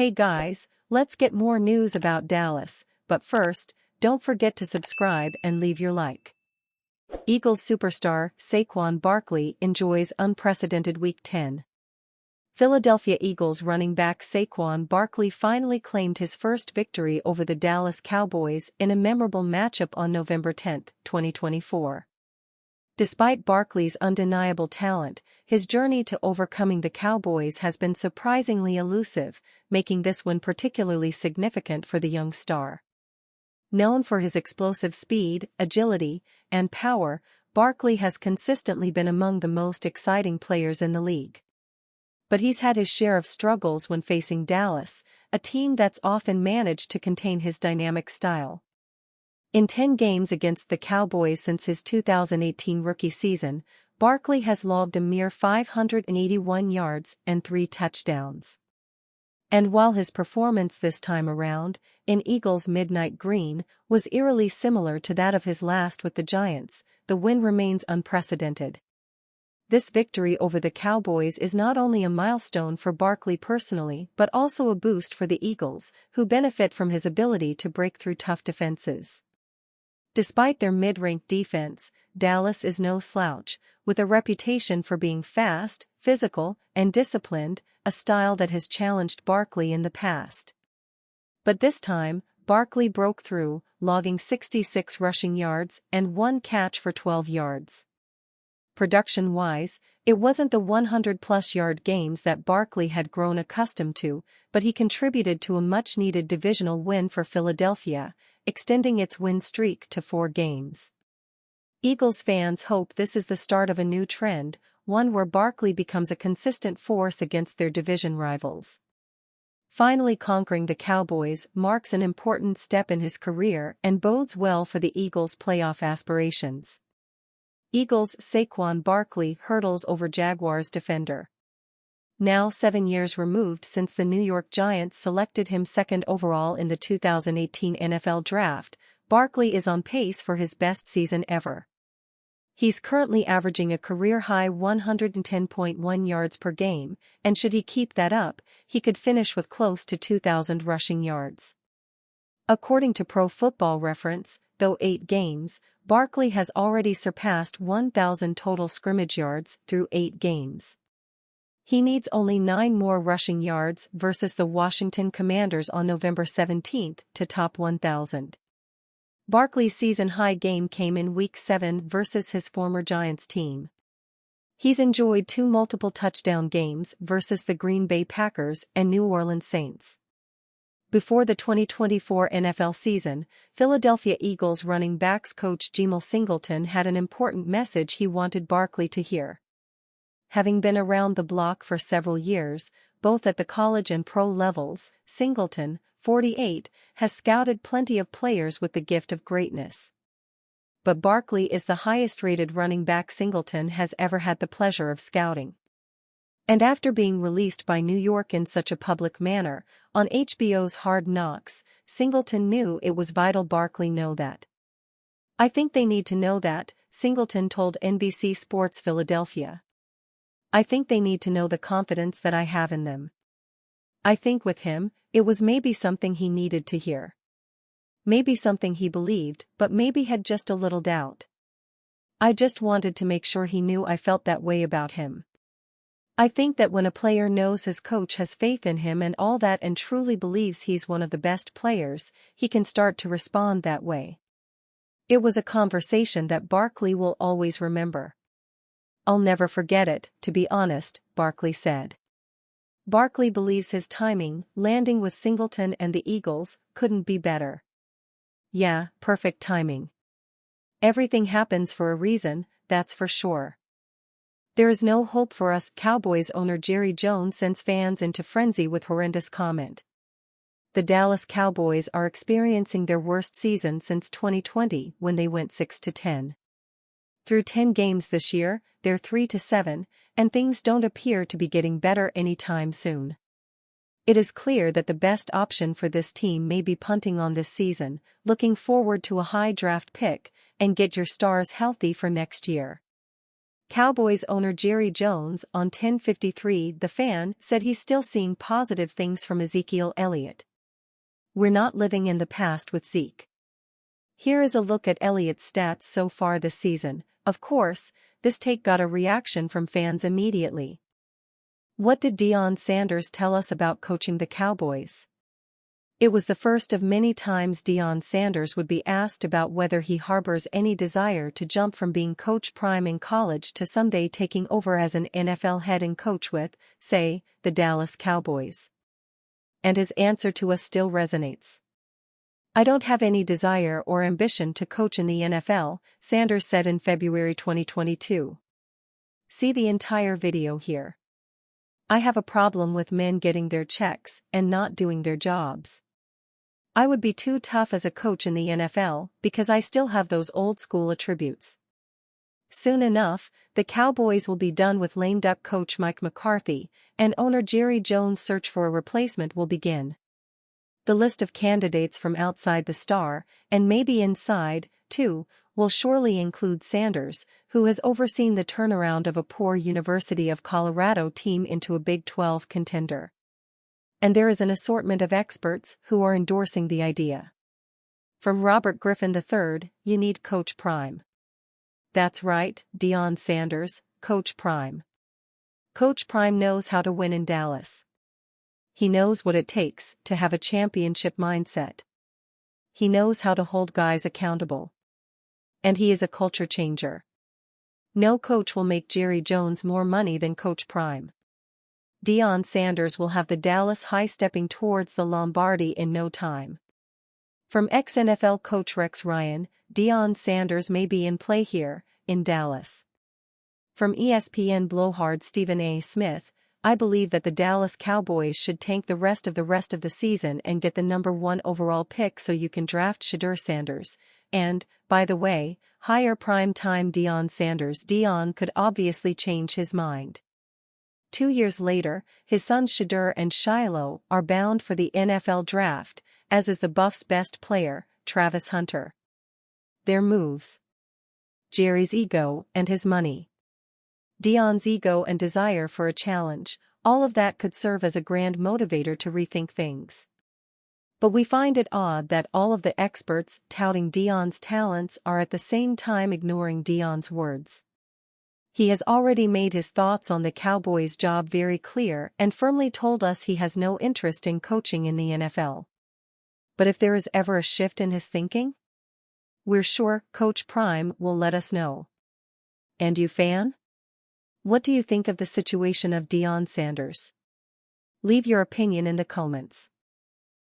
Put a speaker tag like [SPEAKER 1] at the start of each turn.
[SPEAKER 1] Hey guys, let's get more news about Dallas, but first, don't forget to subscribe and leave your like. Eagles superstar Saquon Barkley enjoys unprecedented Week 10. Philadelphia Eagles running back Saquon Barkley finally claimed his first victory over the Dallas Cowboys in a memorable matchup on November 10, 2024. Despite Barkley's undeniable talent, his journey to overcoming the Cowboys has been surprisingly elusive, making this one particularly significant for the young star. Known for his explosive speed, agility, and power, Barkley has consistently been among the most exciting players in the league. But he's had his share of struggles when facing Dallas, a team that's often managed to contain his dynamic style. In 10 games against the Cowboys since his 2018 rookie season, Barkley has logged a mere 581 yards and 3 touchdowns. And while his performance this time around, in Eagles' Midnight Green, was eerily similar to that of his last with the Giants, the win remains unprecedented. This victory over the Cowboys is not only a milestone for Barkley personally but also a boost for the Eagles, who benefit from his ability to break through tough defenses. Despite their mid-ranked defense, Dallas is no slouch, with a reputation for being fast, physical, and disciplined, a style that has challenged Barkley in the past. But this time, Barkley broke through, logging 66 rushing yards and 1 catch for 12 yards. Production-wise, it wasn't the 100-plus-yard games that Barkley had grown accustomed to, but he contributed to a much-needed divisional win for Philadelphia, extending its win streak to 4 games. Eagles fans hope this is the start of a new trend, one where Barkley becomes a consistent force against their division rivals. Finally conquering the Cowboys marks an important step in his career and bodes well for the Eagles' playoff aspirations. Eagles' Saquon Barkley hurdles over Jaguars defender. Now 7 years removed since the New York Giants selected him second overall in the 2018 NFL Draft, Barkley is on pace for his best season ever. He's currently averaging a career-high 110.1 yards per game, and should he keep that up, he could finish with close to 2,000 rushing yards. According to Pro Football Reference, though 8 games, Barkley has already surpassed 1,000 total scrimmage yards through 8 games. He needs only 9 more rushing yards versus the Washington Commanders on November 17 to top 1,000. Barkley's season-high game came in Week 7 versus his former Giants team. He's enjoyed 2 multiple touchdown games versus the Green Bay Packers and New Orleans Saints. Before the 2024 NFL season, Philadelphia Eagles running backs coach Jamel Singleton had an important message he wanted Barkley to hear. Having been around the block for several years, both at the college and pro levels, Singleton, 48, has scouted plenty of players with the gift of greatness. But Barkley is the highest-rated running back Singleton has ever had the pleasure of scouting. And after being released by New York in such a public manner, on HBO's Hard Knocks, Singleton knew it was vital Barkley know that. "I think they need to know that," Singleton told NBC Sports Philadelphia. "I think they need to know the confidence that I have in them." I think with him, it was maybe something he needed to hear. Maybe something he believed, but maybe had just a little doubt. I just wanted to make sure he knew I felt that way about him. I think that when a player knows his coach has faith in him and all that and truly believes he's one of the best players, he can start to respond that way. It was a conversation that Barkley will always remember. "I'll never forget it, to be honest," Barkley said. Barkley believes his timing, landing with Singleton and the Eagles, couldn't be better. "Yeah, perfect timing. Everything happens for a reason, that's for sure. There is no hope for us," Cowboys owner Jerry Jones sends fans into frenzy with horrendous comment. The Dallas Cowboys are experiencing their worst season since 2020 when they went 6-10. Through 10 games this year, they're 3-7, and things don't appear to be getting better anytime soon. It is clear that the best option for this team may be punting on this season, looking forward to a high draft pick, and get your stars healthy for next year. Cowboys owner Jerry Jones on 1053 The Fan said he's still seeing positive things from Ezekiel Elliott. We're not living in the past with Zeke. Here is a look at Elliott's stats so far this season. Of course, this take got a reaction from fans immediately. What did Deion Sanders tell us about coaching the Cowboys? It was the first of many times Deion Sanders would be asked about whether he harbors any desire to jump from being Coach Prime in college to someday taking over as an NFL head and coach with, say, the Dallas Cowboys. And his answer to us still resonates. "I don't have any desire or ambition to coach in the NFL," Sanders said in February 2022. See the entire video here. "I have a problem with men getting their checks and not doing their jobs. I would be too tough as a coach in the NFL because I still have those old-school attributes." Soon enough, the Cowboys will be done with lame-duck coach Mike McCarthy, and owner Jerry Jones' search for a replacement will begin. The list of candidates from outside the star, and maybe inside, too, will surely include Sanders, who has overseen the turnaround of a poor University of Colorado team into a Big 12 contender. And there is an assortment of experts who are endorsing the idea. From Robert Griffin III, "You need Coach Prime." That's right, Deion Sanders, Coach Prime. Coach Prime knows how to win in Dallas. He knows what it takes to have a championship mindset. He knows how to hold guys accountable. And he is a culture changer. No coach will make Jerry Jones more money than Coach Prime. Deion Sanders will have the Dallas high stepping towards the Lombardi in no time. From ex-NFL coach Rex Ryan, Deion Sanders may be in play here, in Dallas. From ESPN blowhard Stephen A. Smith, "I believe that the Dallas Cowboys should tank the rest of the season and get the #1 overall pick so you can draft Shadur Sanders. And, by the way, hire prime-time Deion Sanders." Deion could obviously change his mind. 2 years later, his sons Shadur and Shiloh are bound for the NFL draft, as is the Buffs' best player, Travis Hunter. Their moves. Jerry's ego and his money. Deion's ego and desire for a challenge, all of that could serve as a grand motivator to rethink things. But we find it odd that all of the experts touting Deion's talents are at the same time ignoring Deion's words. He has already made his thoughts on the Cowboys' job very clear and firmly told us he has no interest in coaching in the NFL. But if there is ever a shift in his thinking, we're sure Coach Prime will let us know. And you, fan? What do you think of the situation of Deion Sanders? Leave your opinion in the comments.